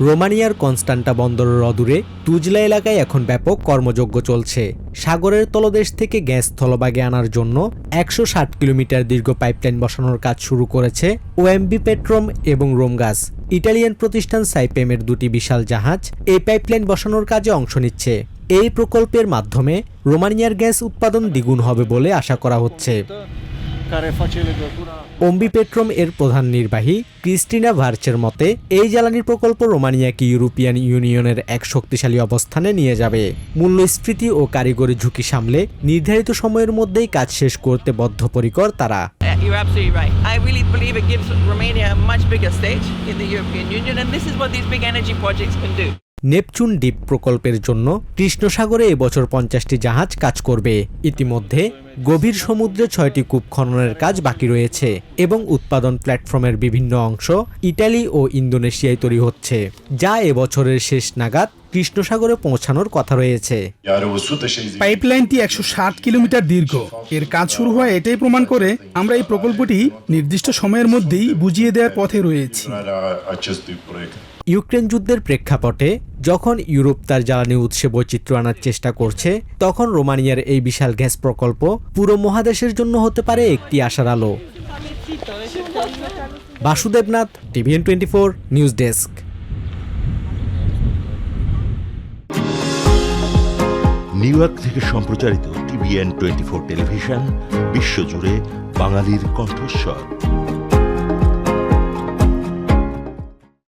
রোমানিয়ার কনস্টান্টা বন্দরের অদূরে তুজলা এলাকায় এখন ব্যাপক কর্মযজ্ঞ চলছে। সাগরের তলদেশ থেকে গ্যাস স্থলভাগে আনার জন্য ১৬০ কিলোমিটার দীর্ঘ পাইপলাইন বসানোর কাজ শুরু করেছে ওএমবি পেট্রোম এবং রোমগাস। ইটালিয়ান প্রতিষ্ঠান সাইপেমের দুটি বিশাল জাহাজ এই পাইপলাইন বসানোর কাজে অংশ নিচ্ছে। এই প্রকল্পের মাধ্যমে রোমানিয়ার গ্যাস উৎপাদন দ্বিগুণ হবে বলে আশা করা হচ্ছে। ওএমবি পেট্রোম এর প্রধান নির্বাহী ক্রিস্টিনা ভার্চের মতে, এই জ্বালানি প্রকল্প রোমানিয়াকে ইউরোপিয়ান ইউনিয়নের এক শক্তিশালী অবস্থানে নিয়ে যাবে। মূল্যস্ফীতি ও কারিগরি ঝুঁকি সামলে নির্ধারিত সময়ের মধ্যেই কাজ শেষ করতে বদ্ধপরিকর তারা। You're absolutely right. I really believe it gives Romania a much bigger stage in the European Union, and this is what these big energy projects can do. Neptune দ্বীপ প্রকল্পের জন্য কৃষ্ণ সাগরে এবছর ৫০টি জাহাজ কাজ করবে। ইতিমধ্যে গভীর সমুদ্রে ৬টি কূপ খননের কাজ বাকি রয়েছে এবং উৎপাদন প্ল্যাটফর্মের বিভিন্ন অংশ ইটালি ও ইন্দোনেশিয়ায় তৈরি হচ্ছে, যা এবছরের শেষ নাগাদ কৃষ্ণ সাগরে পৌঁছানোর কথা রয়েছে। পাইপলাইনটি ১৬০ কিলোমিটার দীর্ঘ। এর কাজ শুরু হয় এটাই প্রমাণ করে আমরা এই প্রকল্পটি নির্দিষ্ট সময়ের মধ্যেই বুঝিয়ে দেওয়ার পথে রয়েছি। ইউক্রেন যুদ্ধের প্রেক্ষাপটে যখন ইউরোপ তার জ্বালানি উৎসে বৈচিত্র্য আনার চেষ্টা করছে, তখন রোমানিয়ার এই বিশাল গ্যাস প্রকল্প পুরো মহাদেশের জন্য হতে পারে একটি আশার আলো। Basudebnath, TVN24 news desk. New York থেকে সম্প্রচারিত TVN24 টেলিভিশন বিশ্বজুড়ে বাঙালির কণ্ঠস্বর।